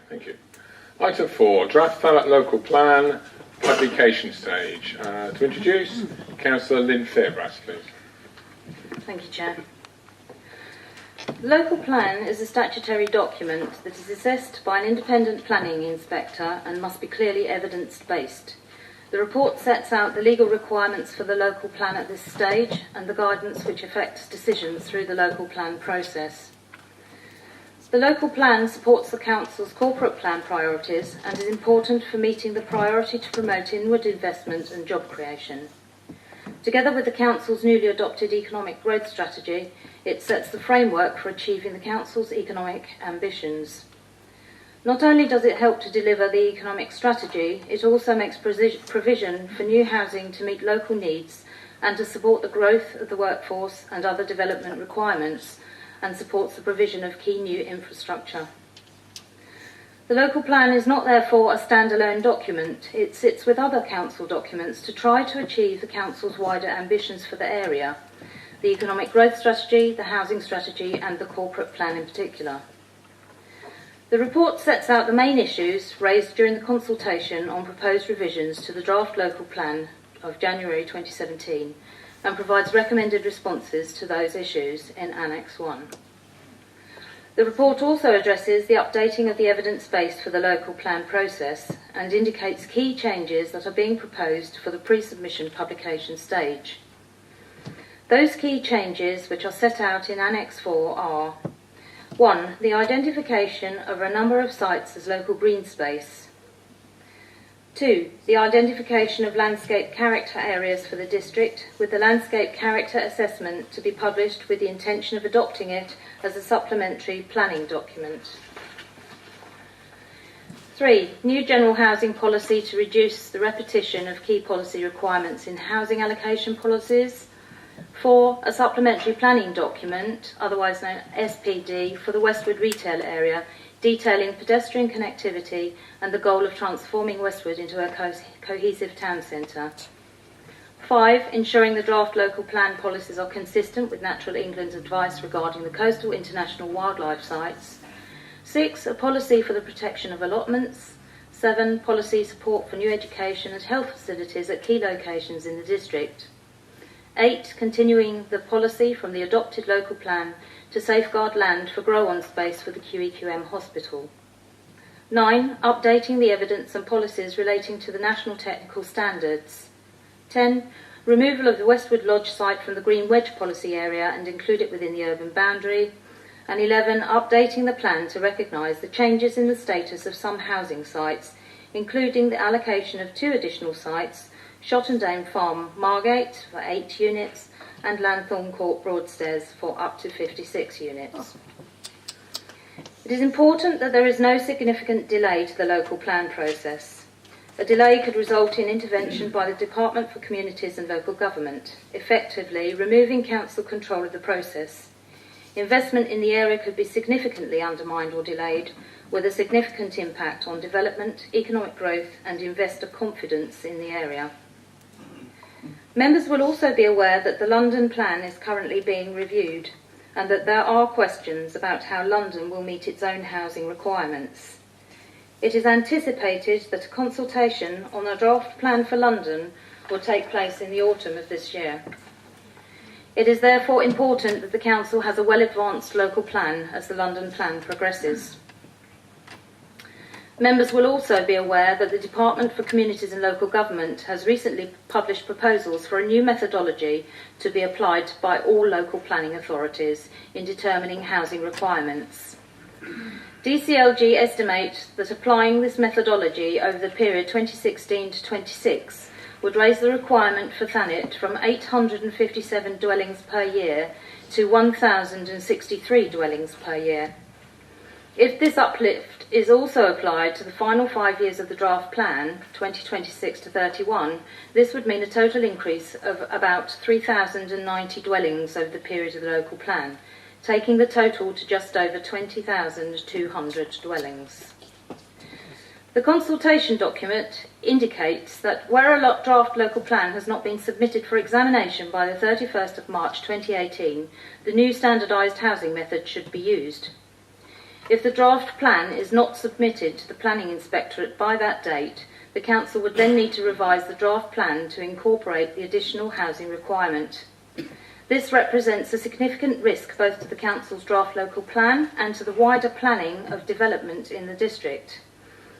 Thank you. Item 4, draft Thanet local plan, publication stage. To introduce, Councillor Lynn Fairbrass, please. Thank you, Chair. The local plan is a statutory document that is assessed by an independent planning inspector and must be clearly evidence-based. The report sets out the legal requirements for the local plan at this stage and the guidance which affects decisions through the local plan process. The local plan supports the Council's corporate plan priorities and is important for meeting the priority to promote inward investment and job creation. Together with the Council's newly adopted economic growth strategy, it sets the framework for achieving the Council's economic ambitions. Not only does it help to deliver the economic strategy, it also makes provision for new housing to meet local needs and to support the growth of the workforce and other development requirements, and supports the provision of key new infrastructure. The local plan is not therefore a standalone document. It sits with other council documents to try to achieve the council's wider ambitions for the area, the economic growth strategy, the housing strategy and the corporate plan in particular. The report sets out the main issues raised during the consultation on proposed revisions to the draft local plan of January 2017 and provides recommended responses to those issues in Annex 1. The report also addresses the updating of the evidence base for the local plan process and indicates key changes that are being proposed for the pre-submission publication stage. Those key changes which are set out in Annex 4 are: 1. The identification of a number of sites as local green space. 2. The identification of landscape character areas for the district, with the landscape character assessment to be published with the intention of adopting it as a supplementary planning document. 3. New general housing policy to reduce the repetition of key policy requirements in housing allocation policies. 4. A supplementary planning document, otherwise known as SPD, for the Westwood retail area, detailing pedestrian connectivity and the goal of transforming Westwood into a cohesive town centre. 5. Ensuring the draft local plan policies are consistent with Natural England's advice regarding the coastal international wildlife sites. 6. A policy for the protection of allotments. 7. Policy support for new education and health facilities at key locations in the district. 8. Continuing the policy from the adopted local plan to safeguard land for grow-on space for the QEQM hospital. 9. Updating the evidence and policies relating to the national technical standards. 10. Removal of the Westwood Lodge site from the Green Wedge policy area and include it within the urban boundary. And 11. Updating the plan to recognise the changes in the status of some housing sites, including the allocation of 2 additional sites, Shottendale Farm, Margate, for 8 units, and Lanthorn Court, Broadstairs, for up to 56 units. It is important that there is no significant delay to the local plan process. A delay could result in intervention by the Department for Communities and Local Government, effectively removing council control of the process. Investment in the area could be significantly undermined or delayed, with a significant impact on development, economic growth and investor confidence in the area. Members will also be aware that the London plan is currently being reviewed and that there are questions about how London will meet its own housing requirements. It is anticipated that a consultation on a draft plan for London will take place in the autumn of this year. It is therefore important that the Council has a well-advanced local plan as the London plan progresses. Members will also be aware that the Department for Communities and Local Government has recently published proposals for a new methodology to be applied by all local planning authorities in determining housing requirements. DCLG estimates that applying this methodology over the period 2016 to 26 would raise the requirement for Thanet from 857 dwellings per year to 1,063 dwellings per year. If this uplift is also applied to the final 5 years of the draft plan, 2026 to 31, this would mean a total increase of about 3,090 dwellings over the period of the local plan, taking the total to just over 20,200 dwellings. The consultation document indicates that where a draft local plan has not been submitted for examination by the 31st of March 2018, the new standardised housing method should be used. If the draft plan is not submitted to the Planning Inspectorate by that date, the Council would then need to revise the draft plan to incorporate the additional housing requirement. This represents a significant risk both to the Council's draft local plan and to the wider planning of development in the district.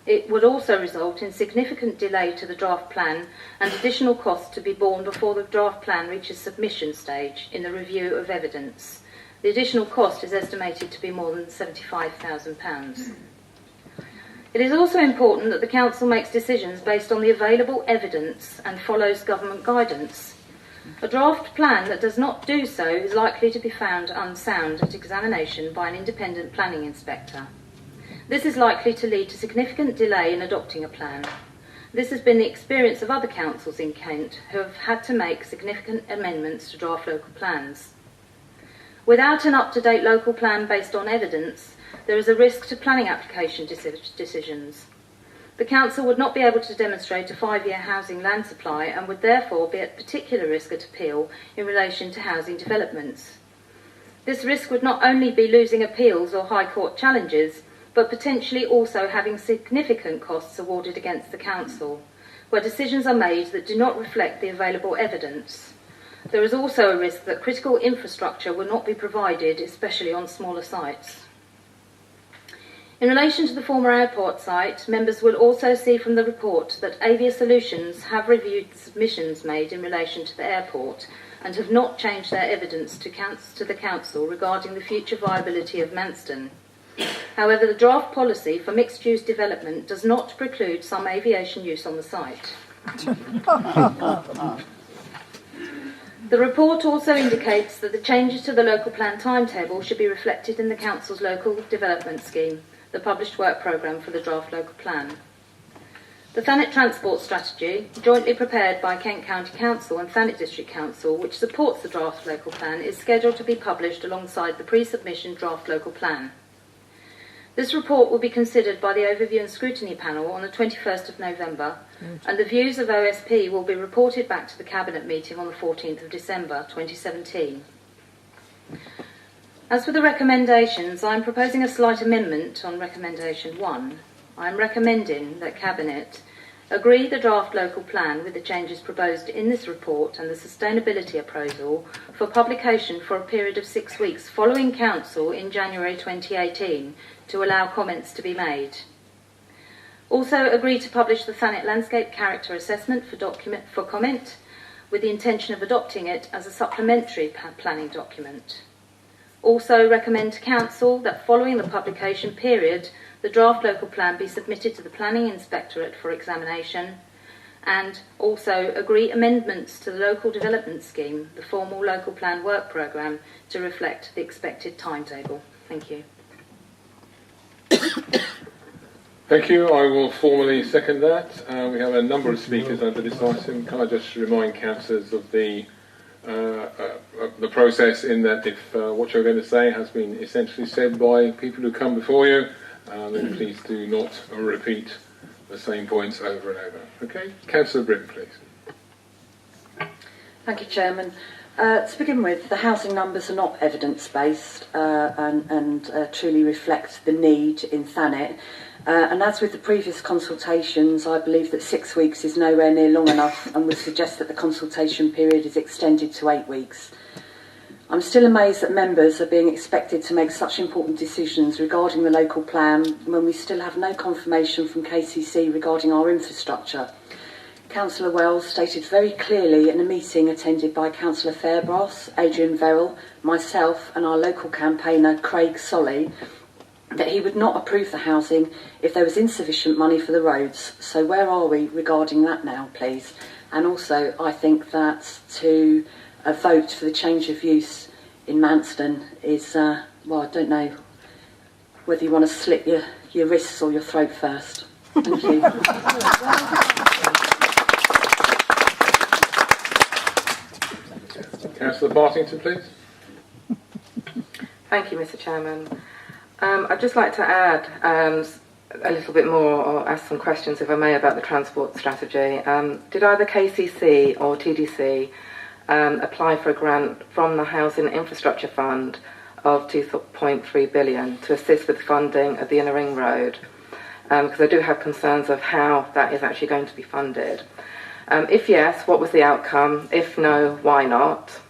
It would also result in significant delay to the draft plan and additional costs to be borne before the draft plan reaches submission stage in the review of evidence. The additional cost is estimated to be more than £75,000. It is also important that the Council makes decisions based on the available evidence and follows government guidance. A draft plan that does not do so is likely to be found unsound at examination by an independent planning inspector. This is likely to lead to significant delay in adopting a plan. This has been the experience of other councils in Kent who have had to make significant amendments to draft local plans. Without an up-to-date local plan based on evidence, there is a risk to planning application decisions. The Council would not be able to demonstrate a 5-year housing land supply and would therefore be at particular risk at appeal in relation to housing developments. This risk would not only be losing appeals or High Court challenges, but potentially also having significant costs awarded against the Council, where decisions are made that do not reflect the available evidence. There is also a risk that critical infrastructure will not be provided, especially on smaller sites. In relation to the former airport site, members will also see from the report that Avia Solutions have reviewed the submissions made in relation to the airport and have not changed their evidence to the Council regarding the future viability of Manston. However, the draft policy for mixed-use development does not preclude some aviation use on the site. The report also indicates that the changes to the local plan timetable should be reflected in the Council's local development scheme, the published work programme for the draft local plan. The Thanet Transport Strategy, jointly prepared by Kent County Council and Thanet District Council, which supports the draft local plan, is scheduled to be published alongside the pre-submission draft local plan. This report will be considered by the Overview and Scrutiny Panel on the 21st of November, and the views of OSP will be reported back to the Cabinet meeting on the 14th of December 2017. As for the recommendations, I am proposing a slight amendment on Recommendation 1. I am recommending that Cabinet agree the draft local plan with the changes proposed in this report and the sustainability appraisal for publication for a period of 6 weeks following Council in January 2018 to allow comments to be made. Also agree to publish the Thanet Landscape Character Assessment for comment with the intention of adopting it as a supplementary planning document. Also recommend to Council that following the publication period, the draft local plan be submitted to the Planning Inspectorate for examination, and also agree amendments to the Local Development Scheme, the formal local plan work programme, to reflect the expected timetable. Thank you. Thank you. I will formally second that. We have a number of speakers over this item. Can I just remind councillors of the process, in that if what you're going to say has been essentially said by people who come before you, then please do not repeat the same points over and over. Okay, Councillor Britton, please. Thank you, Chairman. To begin with, the housing numbers are not evidence-based and truly reflect the need in Thanet. And as with the previous consultations, I believe that 6 weeks is nowhere near long enough and would suggest that the consultation period is extended to 8 weeks. I'm still amazed that members are being expected to make such important decisions regarding the local plan when we still have no confirmation from KCC regarding our infrastructure. Councillor Wells stated very clearly in a meeting attended by Councillor Fairbrass, Adrian Verrill, myself and our local campaigner Craig Solly that he would not approve the housing if there was insufficient money for the roads. So where are we regarding that now, please? And also, I think that to vote for the change of use in Manston is, well, I don't know whether you want to slit your wrists or your throat first. Thank you. Councillor Bartington, please. Thank you, Mr. Chairman. I'd just like to add a little bit more, or ask some questions, if I may, about the transport strategy. Did either KCC or TDC apply for a grant from the Housing Infrastructure Fund of 2.3 billion to assist with funding of the Inner Ring Road, because I do have concerns of how that is actually going to be funded. If yes, what was the outcome? If no, why not?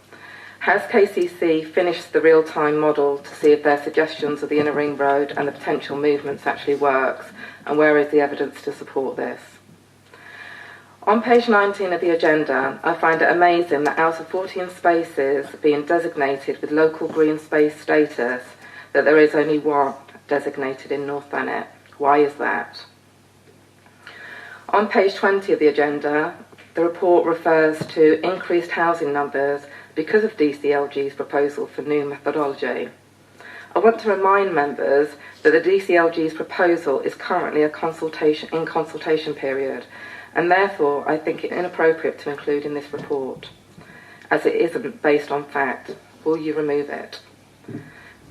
Has KCC finished the real-time model to see if their suggestions of the Inner Ring Road and the potential movements actually works, and where is the evidence to support this? On page 19 of the agenda, I find it amazing that out of 14 spaces being designated with local green space status, that there is only one designated in North Thanet. Why is that? On page 20 of the agenda, the report refers to increased housing numbers because of DCLG's proposal for new methodology. I want to remind members that the DCLG's proposal is currently in consultation period, and therefore I think it inappropriate to include in this report, as it isn't based on fact. Will you remove it?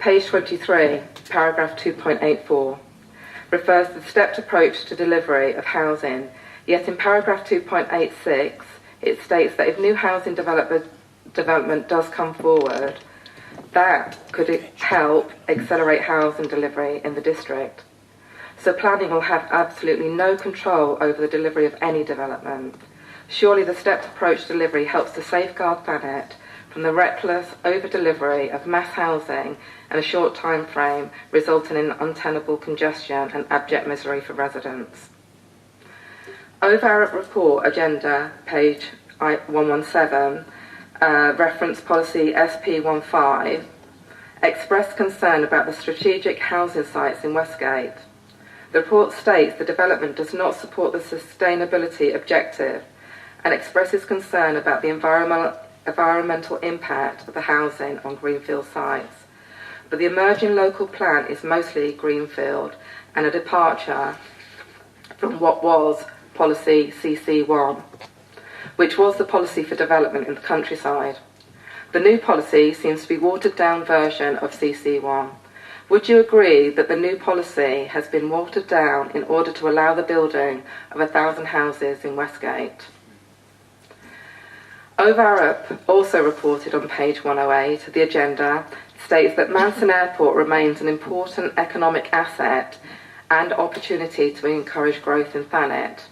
Page 23, paragraph 2.84, refers to the stepped approach to delivery of housing, yet in paragraph 2.86 it states that if new housing development does come forward, that could help accelerate housing delivery in the district. So planning will have absolutely no control over the delivery of any development. Surely the stepped approach delivery helps to safeguard Thanet from the reckless over-delivery of mass housing in a short time frame, resulting in untenable congestion and abject misery for residents. OVARP report agenda, page 117, reference policy SP15, expressed concern about the strategic housing sites in Westgate. The report states the development does not support the sustainability objective and expresses concern about the environmental impact of the housing on greenfield sites. But the emerging local plan is mostly greenfield and a departure from what was policy CC1, which was the policy for development in the countryside. The new policy seems to be a watered-down version of CC1. Would you agree that the new policy has been watered down in order to allow the building of 1,000 houses in Westgate? OVARP also reported on page 108 of the agenda, states that Manston Airport remains an important economic asset and opportunity to encourage growth in Thanet.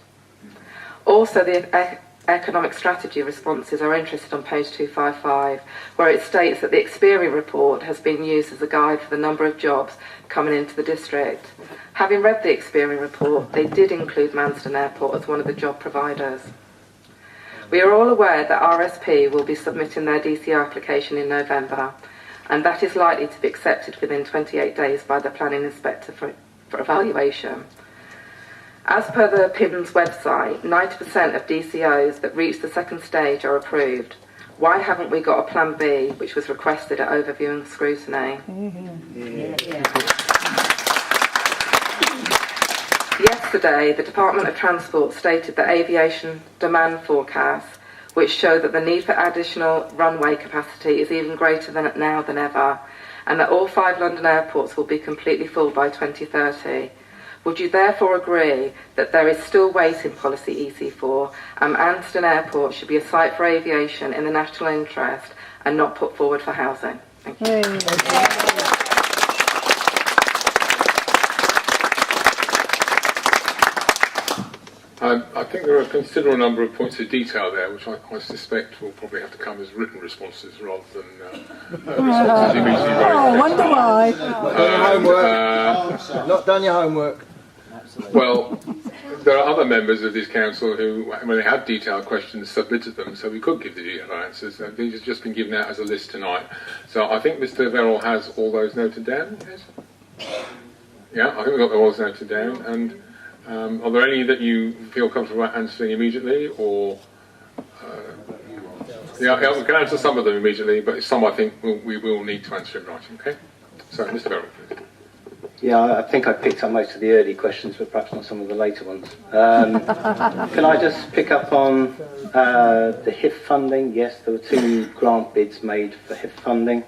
Also, the economic strategy responses are interested on page 255, where it states that the Experian report has been used as a guide for the number of jobs coming into the district. Having read the Experian report, they did include Manston Airport as one of the job providers. We are all aware that RSP will be submitting their DCR application in November, and that is likely to be accepted within 28 days by the planning inspector for evaluation. As per the PIMS website, 90% of DCOs that reach the second stage are approved. Why haven't we got a Plan B, which was requested at overview and scrutiny? Yesterday, the Department of Transport stated that aviation demand forecasts, which show that the need for additional runway capacity is even greater now than ever, and that all 5 London airports will be completely full by 2030. Would you therefore agree that there is still waiting policy EC4 and Manston Airport should be a site for aviation in the national interest and not put forward for housing? Thank you. I think there are a considerable number of points of detail there, which I suspect will probably have to come as written responses rather than responses immediately raised. I wonder why. Not done your homework. Well, there are other members of this council who, when they had detailed questions, submitted them, so we could give the detailed answers. These have just been given out as a list tonight. So I think Mr. Verrill has all those noted down. Yes? Yeah, I think we've got them all noted down. And are there any that you feel comfortable answering immediately, or? Yeah, we can answer some of them immediately, but some I think we will need to answer in writing. Okay. So, Mr. Verrill, please. Yeah, I think I picked up most of the early questions, but perhaps not some of the later ones. Can I just pick up on the HIF funding? Yes, there were 2 grant bids made for HIF funding.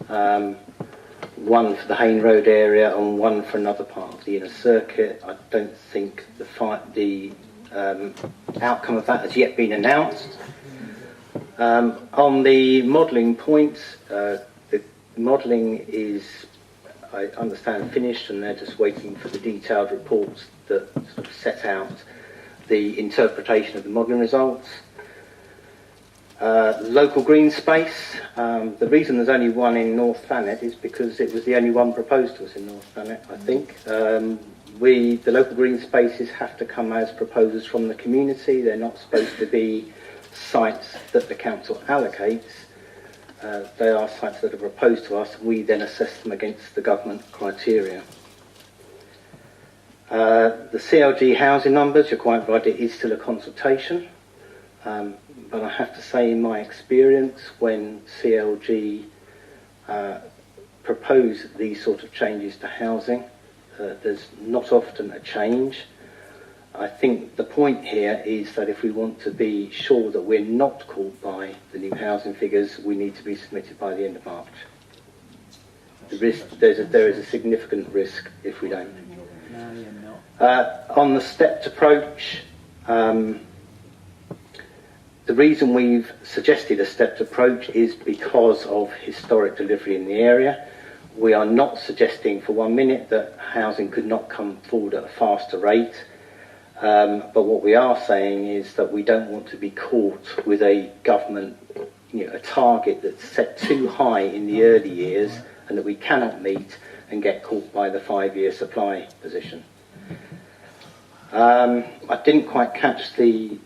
One for the Hayne Road area and one for another part of the inner circuit. I don't think the outcome of that has yet been announced. On the modelling points, the modelling is, I understand, finished, and they're just waiting for the detailed reports that sort of set out the interpretation of the modelling results. Local green space. The reason there's only one in North Thanet is because it was the only one proposed to us in North Thanet, I think. The local green spaces have to come as proposals from the community. They're not supposed to be sites that the council allocates. They are sites that are proposed to us. We then assess them against the government criteria. The CLG housing numbers, you're quite right, it is still a consultation. But I have to say, in my experience, when CLG propose these sort of changes to housing, there's not often a change. I think the point here is that if we want to be sure that we're not caught by the new housing figures, we need to be submitted by the end of March. There is a significant risk if we don't. On the stepped approach, the reason we've suggested a stepped approach is because of historic delivery in the area. We are not suggesting for 1 minute that housing could not come forward at a faster rate. But what we are saying is that we don't want to be caught with a government, a target that's set too high in the early years and that we cannot meet and get caught by the 5-year supply position. I didn't quite catch the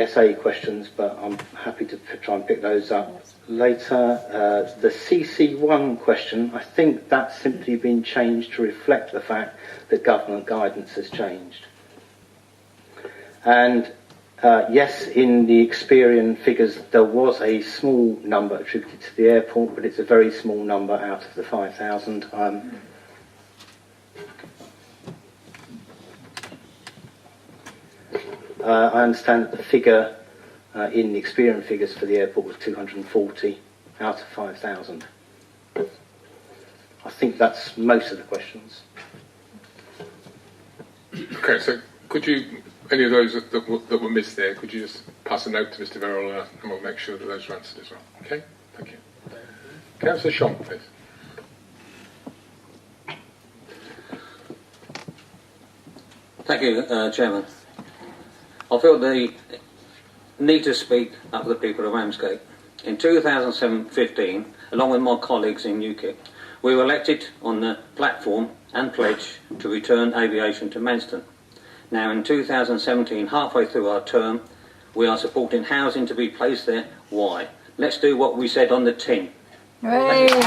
SA questions, but I'm happy to try and pick those up later. The CC1 question, I think that's simply been changed to reflect the fact that government guidance has changed. And yes, in the Experian figures, there was a small number attributed to the airport, but it's a very small number out of the 5,000. I understand that the figure in the Experian figures for the airport was 240 out of 5,000. I think that's most of the questions. Okay, so could you, any of those that were missed there, could you just pass a note to Mr. Verrill and we'll make sure that those are answered as well? Okay, thank you. Councillor Shonk, please. Thank you, Chairman. I feel the need to speak up for the people of Ramsgate. In 2015, along with my colleagues in UKIP, we were elected on the platform and pledge to return aviation to Manston. Now in 2017, halfway through our term, we are supporting housing to be placed there. Why? Let's do what we said on the tin. Thank you.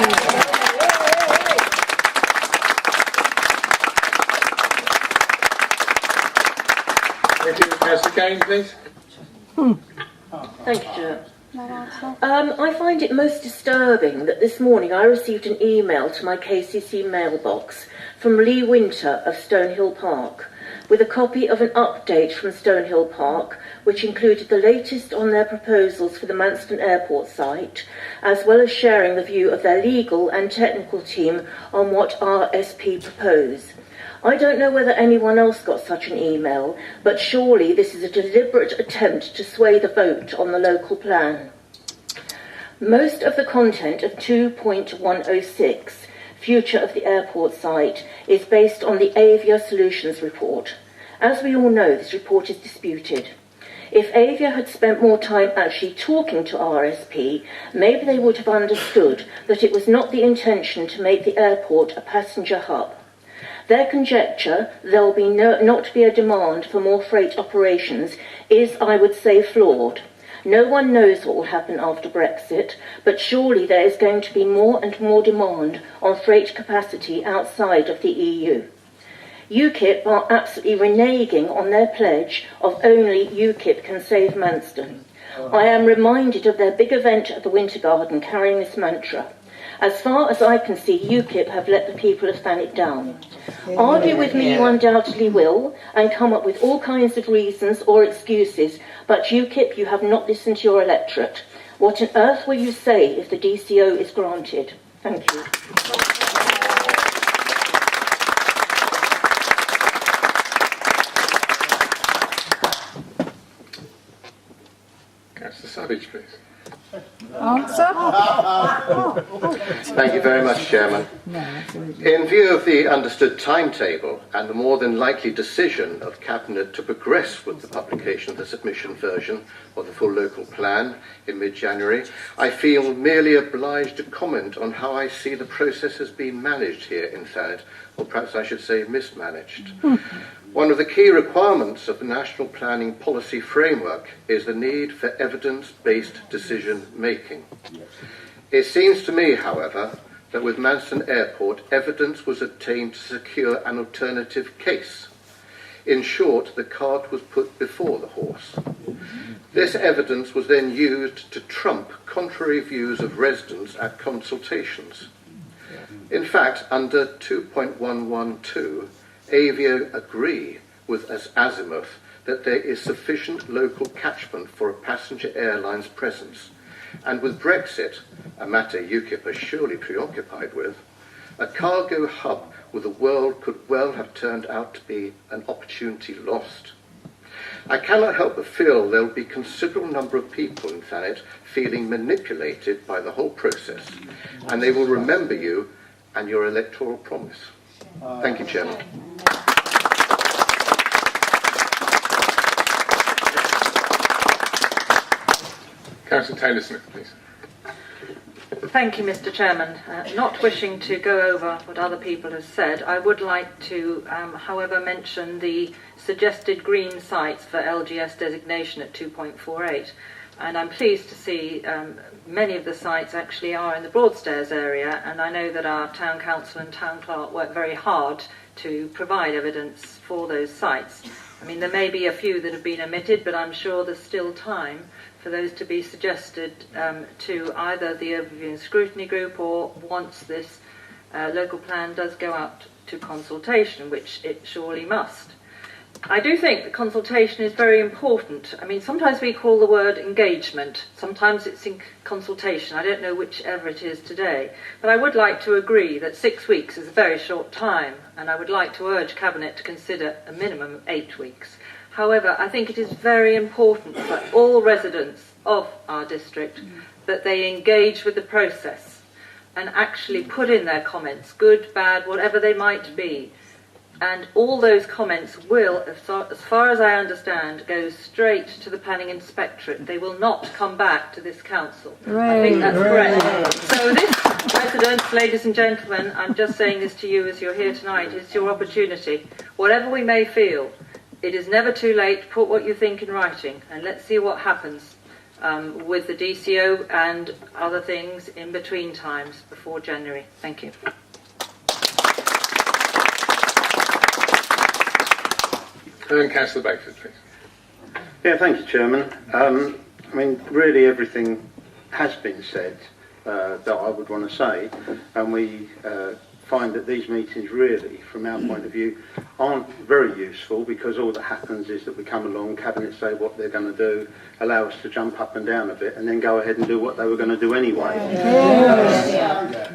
Councillor Kane, please. Thank you, Chair. I find it most disturbing that this morning I received an email to my KCC mailbox from Lee Winter of Stonehill Park with a copy of an update from Stonehill Park which included the latest on their proposals for the Manston Airport site, as well as sharing the view of their legal and technical team on what RSP propose. I don't know whether anyone else got such an email, but surely this is a deliberate attempt to sway the vote on the local plan. Most of the content of 2.106, Future of the Airport Site, is based on the Avia Solutions report. As we all know, this report is disputed. If Avia had spent more time actually talking to RSP, maybe they would have understood that it was not the intention to make the airport a passenger hub. Their conjecture there will be not be a demand for more freight operations is, I would say, flawed. No one knows what will happen after Brexit, but surely there is going to be more and more demand on freight capacity outside of the EU. UKIP are absolutely reneging on their pledge of only UKIP can save Manston. I am reminded of their big event at the Winter Garden carrying this mantra. As far as I can see, UKIP have let the people of Thanet down. Argue with me you undoubtedly will, and come up with all kinds of reasons or excuses, but UKIP, you have not listened to your electorate. What on earth will you say if the DCO is granted? Thank you. Councillor Savage, please. Thank you very much, Chairman. In view of the understood timetable and the more than likely decision of Cabinet to progress with the publication of the submission version of the full local plan in mid-January, I feel merely obliged to comment on how I see the process has been managed here in Thanet, or perhaps I should say mismanaged. One of the key requirements of the National Planning Policy Framework is the need for evidence-based decision-making. It seems to me, however, that with Manston Airport, evidence was obtained to secure an alternative case. In short, the cart was put before the horse. This evidence was then used to trump contrary views of residents at consultations. In fact, under 2.112, Avio agree with Azimuth that there is sufficient local catchment for a passenger airline's presence, and with Brexit, a matter UKIP are surely preoccupied with, a cargo hub with the world could well have turned out to be an opportunity lost. I cannot help but feel there will be a considerable number of people in Thanet feeling manipulated by the whole process, and they will remember you and your electoral promise. Thank you, Chairman. Councillor Taylor-Smith, please. Thank you, Mr. Chairman. Not wishing to go over what other people have said, I would like to, however, mention the suggested green sites for LGS designation at 2.48. And I'm pleased to see many of the sites actually are in the Broadstairs area, and I know that our Town Council and Town Clerk work very hard to provide evidence for those sites. I mean, there may be a few that have been omitted, but I'm sure there's still time for those to be suggested to either the Overview and Scrutiny Group, or once this local plan does go out to consultation, which it surely must. I do think the consultation is very important. I mean, sometimes we call the word engagement, sometimes it's in consultation. I don't know whichever it is today. But I would like to agree that 6 weeks is a very short time, and I would like to urge Cabinet to consider a minimum of 8 weeks. However, I think it is very important for all residents of our district that they engage with the process and actually put in their comments, good, bad, whatever they might be. And all those comments will, as far as I understand, go straight to the Planning Inspectorate. They will not come back to this council. I think that's correct. So this, residents, ladies and gentlemen, I'm just saying this to you as you're here tonight, it's your opportunity. Whatever we may feel, it is never too late to put what you think in writing, and let's see what happens with the DCO and other things in between times before January. Thank you. And Councillor Bakeford, please. Yeah, thank you, Chairman. I mean, really everything has been said that I would want to say, and we find that these meetings really, from our point of view, aren't very useful, because all that happens is that we come along, Cabinet say what they're going to do, allow us to jump up and down a bit, and then go ahead and do what they were going to do anyway.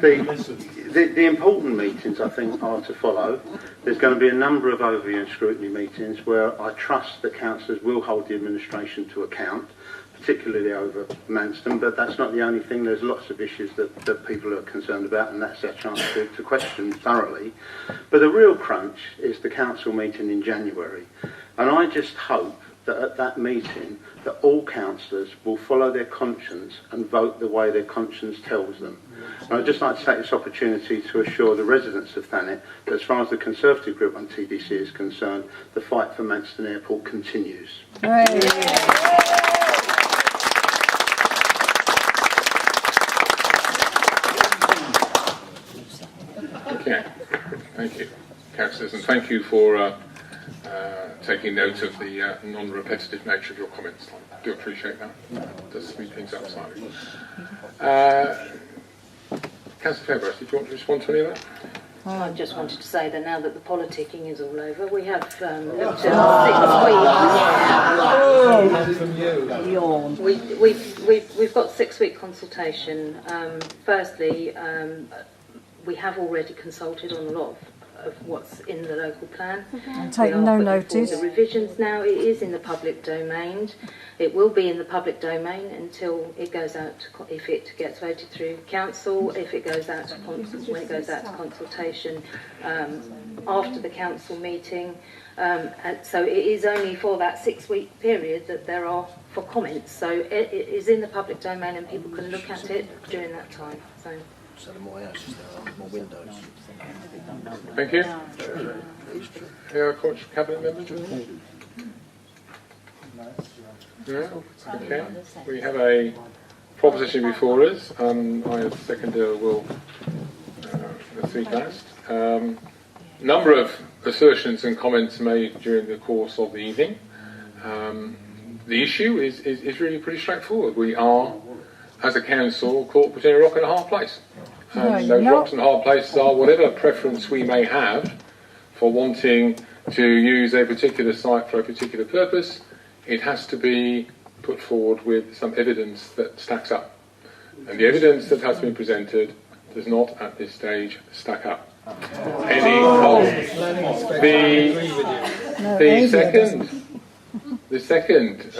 The important meetings, I think, are to follow. There's going to be a number of overview and scrutiny meetings where I trust that councillors will hold the administration to account, particularly over Manston, but that's not the only thing. There's lots of issues that people are concerned about, and that's our chance to question thoroughly. But the real crunch is the council meeting in January, and I just hope that at that meeting that all councillors will follow their conscience and vote the way their conscience tells them. And I'd just like to take this opportunity to assure the residents of Thanet that as far as the Conservative group on TDC is concerned, the fight for Manston Airport continues. Okay, thank you, councillors, and thank you for taking note of the non-repetitive nature of your comments. I do appreciate that. It does speed things up slightly. Councillor Fairbrass, did you want to respond to any of that? I just wanted to say that now that the politicking is all over, we have looked at 6 weeks. We've got 6-week consultation. Firstly, we have already consulted on a lot of what's in the local plan. And take We are no putting notice. forward the revisions now. It is in the public domain. It will be in the public domain until it goes out, if it gets voted through council, if it goes out to when it goes out to consultation after the council meeting. And so it is only for that 6-week period that there are for comments. So it is in the public domain and people can look at it during that time. So the more houses there are, more windows. Thank you. Yeah, cabinet members? No? Okay. We have a proposition before us. I, as seconder, will speak last. Number of assertions and comments made during the course of the evening. The issue is really pretty straightforward. We are, as a council, caught between a rock and a hard place. And those rocks and hard places are whatever preference we may have for wanting to use a particular site for a particular purpose. It has to be put forward with some evidence that stacks up. And the evidence that has been presented does not, at this stage, stack up. The second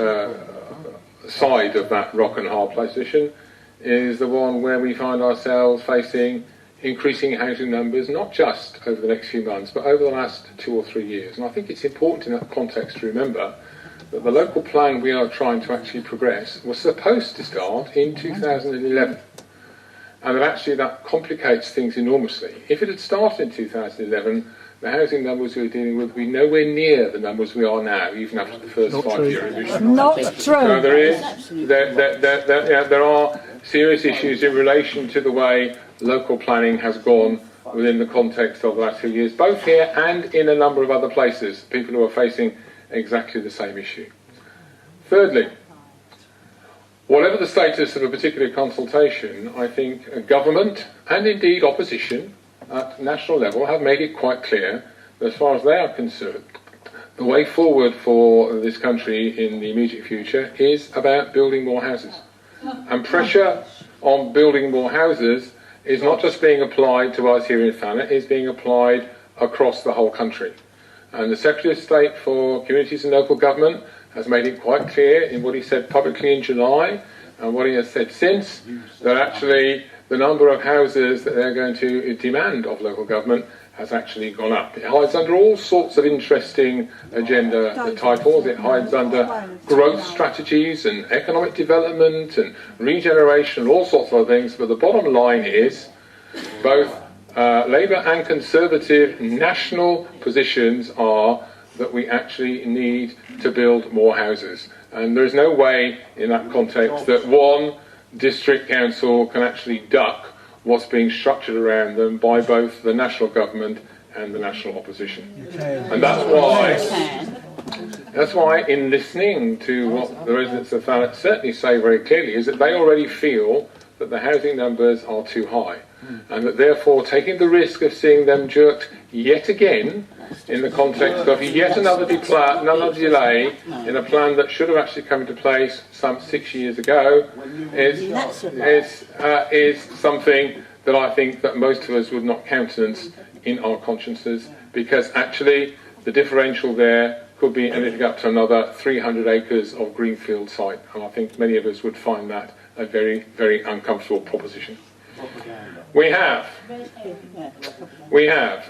side of that rock and hard position is the one where we find ourselves facing increasing housing numbers, not just over the next few months, but over the last 2 or 3 years. And I think it's important in that context to remember that the local plan we are trying to actually progress was supposed to start in 2011. And that complicates things enormously. If it had started in 2011, the housing numbers we were dealing with would be nowhere near the numbers we are now, even after the first 5-year revision. Not true. So there are serious issues in relation to the way local planning has gone within the context of the last few years, both here and in a number of other places, people who are facing exactly the same issue. Thirdly, whatever the status of a particular consultation, I think government and indeed opposition at national level have made it quite clear that as far as they are concerned, the way forward for this country in the immediate future is about building more houses. And pressure on building more houses is not just being applied to us here in Thanet, it is being applied across the whole country. And the Secretary of State for Communities and Local Government has made it quite clear in what he said publicly in July and what he has said since, that actually the number of houses that they're going to demand of local government has actually gone up. It hides under all sorts of interesting agenda titles. It hides under growth strategies and economic development and regeneration and all sorts of other things. But the bottom line is both Labour and Conservative national positions are that we actually need to build more houses. And there's no way in that context that one district council can actually duck what's being structured around them by both the national government and the national opposition. And that's why in listening to what the residents of Thanet certainly say very clearly is that they already feel that the housing numbers are too high, and that therefore taking the risk of seeing them jerked yet again in the context of yet another delay in a plan that should have actually come into place some 6 years ago is something that I think that most of us would not countenance in our consciences, because actually the differential there could be anything up to another 300 acres of greenfield site, and I think many of us would find that a very, very uncomfortable proposition. We have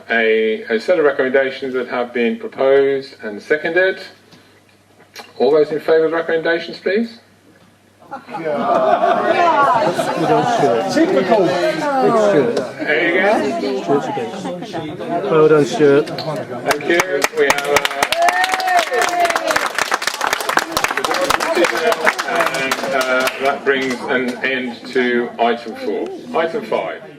a set of recommendations that have been proposed and seconded. All those in favour of the recommendations, please? Typical. Well done, Stuart. Thank you. We have and that brings an end to item 4. Item 5.